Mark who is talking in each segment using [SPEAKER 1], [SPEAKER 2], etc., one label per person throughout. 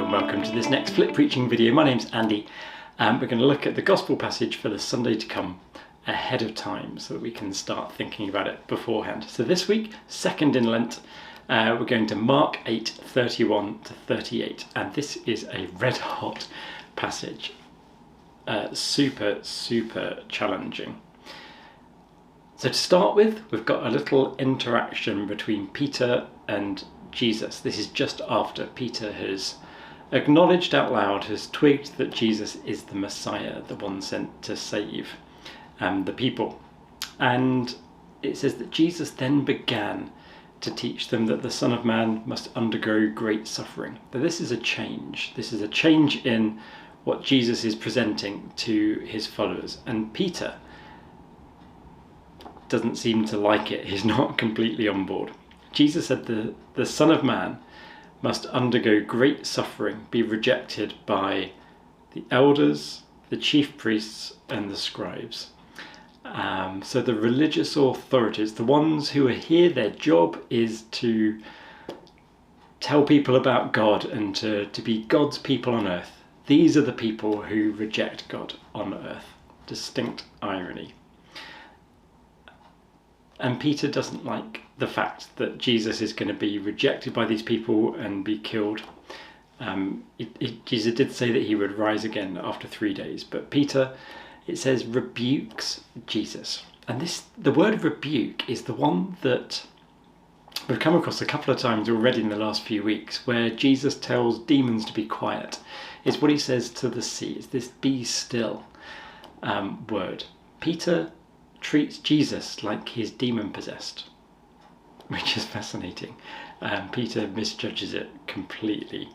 [SPEAKER 1] and welcome to this next Flip Preaching video. My name's Andy and we're going to look at the Gospel passage for the Sunday to come ahead of time so that we can start thinking about it beforehand. So this week, second in Lent, we're going to Mark 8:31 to 38, and this is a red hot passage. Super challenging. So to start with, we've got a little interaction between Peter and Jesus. This is just after Peter has acknowledged out loud, has twigged that Jesus is the Messiah, the one sent to save the people. And it says that Jesus then began to teach them that the Son of Man must undergo great suffering. But this is a change. This is a change in what Jesus is presenting to his followers. And Peter doesn't seem to like it. He's not completely on board. Jesus said the Son of Man must undergo great suffering, be rejected by the elders, the chief priests and the scribes. So the religious authorities, the ones who are here, their job is to tell people about God and to be God's people on earth. These are the people who reject God on earth. Distinct irony. And Peter doesn't like the fact that Jesus is going to be rejected by these people and be killed. Jesus did say that he would rise again after 3 days, but Peter, it says, rebukes Jesus. And the word rebuke is the one that we've come across a couple of times already in the last few weeks, where Jesus tells demons to be quiet. It's what he says to the sea. It's this be still word. Peter treats Jesus like he's demon possessed, which is fascinating. Peter misjudges it completely.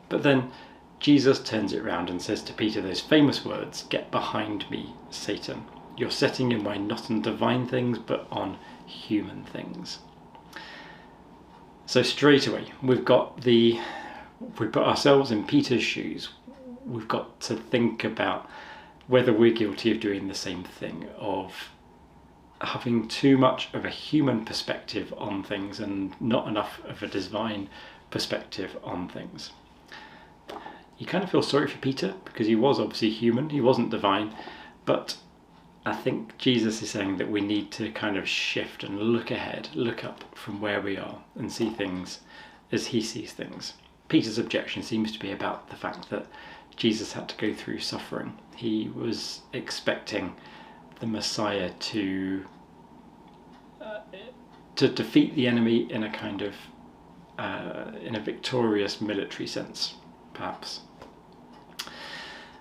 [SPEAKER 1] But then Jesus turns it around and says to Peter those famous words, "Get behind me, Satan. You're setting your mind not on divine things, but on human things." So straight away, we put ourselves in Peter's shoes. We've got to think about whether we're guilty of doing the same thing, of having too much of a human perspective on things and not enough of a divine perspective on things. You kind of feel sorry for Peter because he was obviously human, he wasn't divine, but I think Jesus is saying that we need to kind of shift and look ahead, look up from where we are and see things as he sees things. Peter's objection seems to be about the fact that Jesus had to go through suffering. He was expecting the Messiah to defeat the enemy in a kind of in a victorious military sense, perhaps.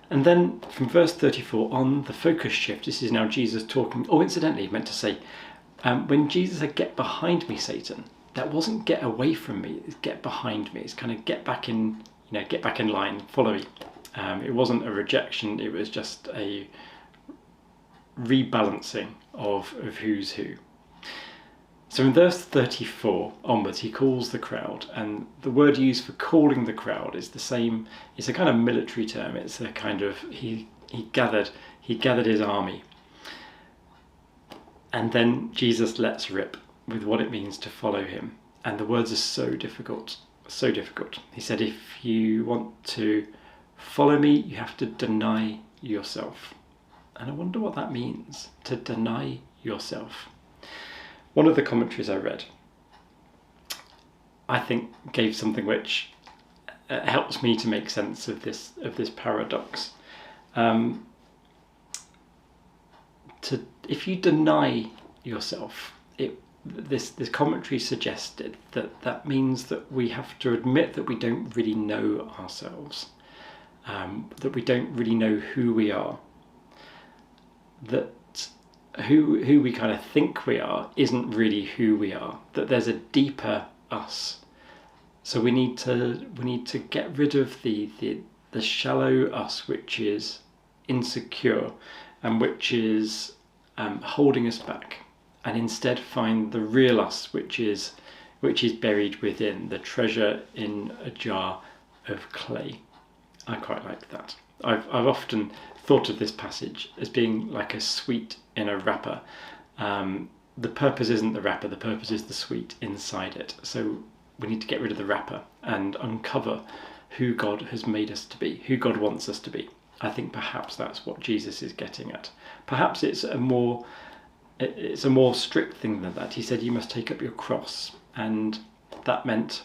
[SPEAKER 1] And then from verse 34 on, the focus shift. This is now Jesus talking. Oh, incidentally, I meant to say, when Jesus said, "Get behind me, Satan," that wasn't get away from me. It's get behind me. It's kind of get back in, get back in line, follow me. It wasn't a rejection. It was just a rebalancing of who's who. So in verse 34 onwards, he calls the crowd, and the word used for calling the crowd is the same. It's a kind of military term. It's a kind of he gathered his army, and then Jesus lets rip with what it means to follow him. And the words are so difficult. He said, "If you want to follow me, you have to deny yourself." And I wonder what that means, to deny yourself. One of the commentaries I read, I think, gave something which helps me to make sense of this paradox. If you deny yourself, this commentary suggested that means that we have to admit that we don't really know ourselves, that we don't really know who we are, that who we kind of think we are isn't really who we are, that there's a deeper us. So we need to get rid of the shallow us, which is insecure and which is holding us back, and instead find the real us, which is buried within, the treasure in a jar of clay. I quite like that. I've often thought of this passage as being like a sweet in a wrapper. The purpose isn't the wrapper, the purpose is the sweet inside it. So we need to get rid of the wrapper and uncover who God has made us to be, who God wants us to be. I think perhaps that's what Jesus is getting at. Perhaps it's a more strict thing than that. He said you must take up your cross, and that meant,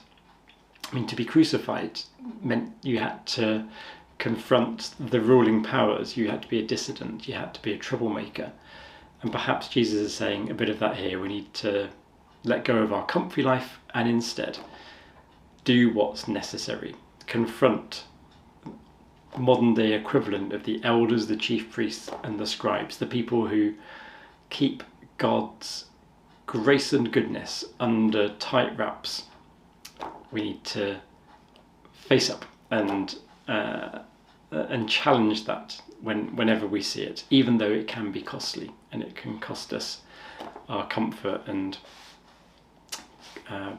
[SPEAKER 1] to be crucified meant you had to confront the ruling powers, you had to be a dissident, you had to be a troublemaker. And perhaps Jesus is saying a bit of that here. We need to let go of our comfy life and instead do what's necessary. Confront modern day equivalent of the elders, the chief priests and the scribes, the people who keep God's grace and goodness under tight wraps. We need to face up and challenge that whenever we see it, even though it can be costly and it can cost us our comfort and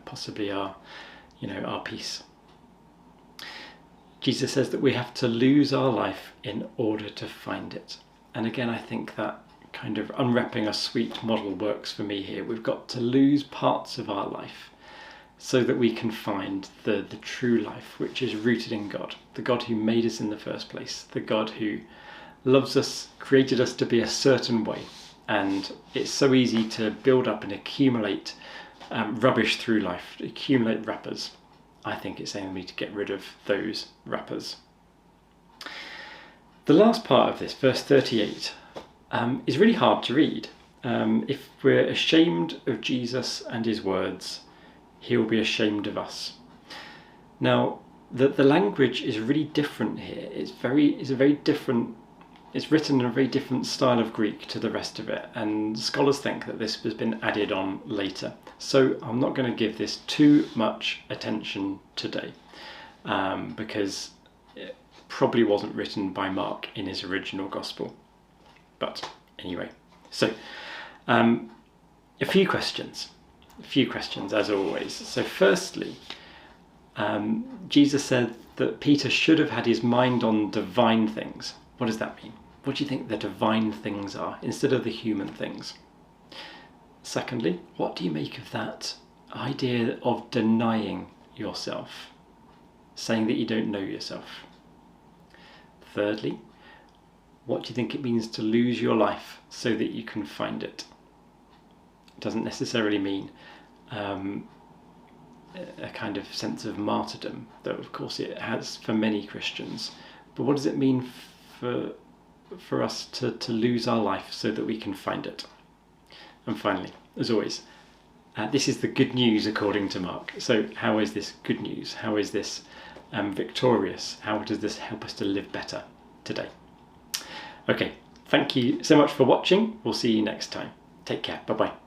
[SPEAKER 1] possibly our peace. Jesus says that we have to lose our life in order to find it. And again, I think that kind of unwrapping a sweet model works for me here. We've got to lose parts of our life so that we can find the true life, which is rooted in God, the God who made us in the first place, the God who loves us, created us to be a certain way. And it's so easy to build up and accumulate rubbish through life, accumulate wrappers. I think it's saying we need to get rid of those wrappers. The last part of this, verse 38, is really hard to read. If we're ashamed of Jesus and his words, he will be ashamed of us. Now, the language is really different here. It's written in a very different style of Greek to the rest of it, and scholars think that this has been added on later. So I'm not going to give this too much attention today, because it probably wasn't written by Mark in his original gospel. But anyway, so a few questions as always. So firstly, Jesus said that Peter should have had his mind on divine things. What does that mean? What do you think the divine things are instead of the human things? Secondly, what do you make of that idea of denying yourself, saying that you don't know yourself? Thirdly, what do you think it means to lose your life so that you can find it? It doesn't necessarily mean a kind of sense of martyrdom, though of course it has for many Christians. But what does it mean for us to lose our life so that we can find it? And finally, as always, this is the good news according to Mark. So how is this good news? How is this victorious? How does this help us to live better today? Okay, thank you so much for watching. We'll see you next time. Take care. Bye-bye.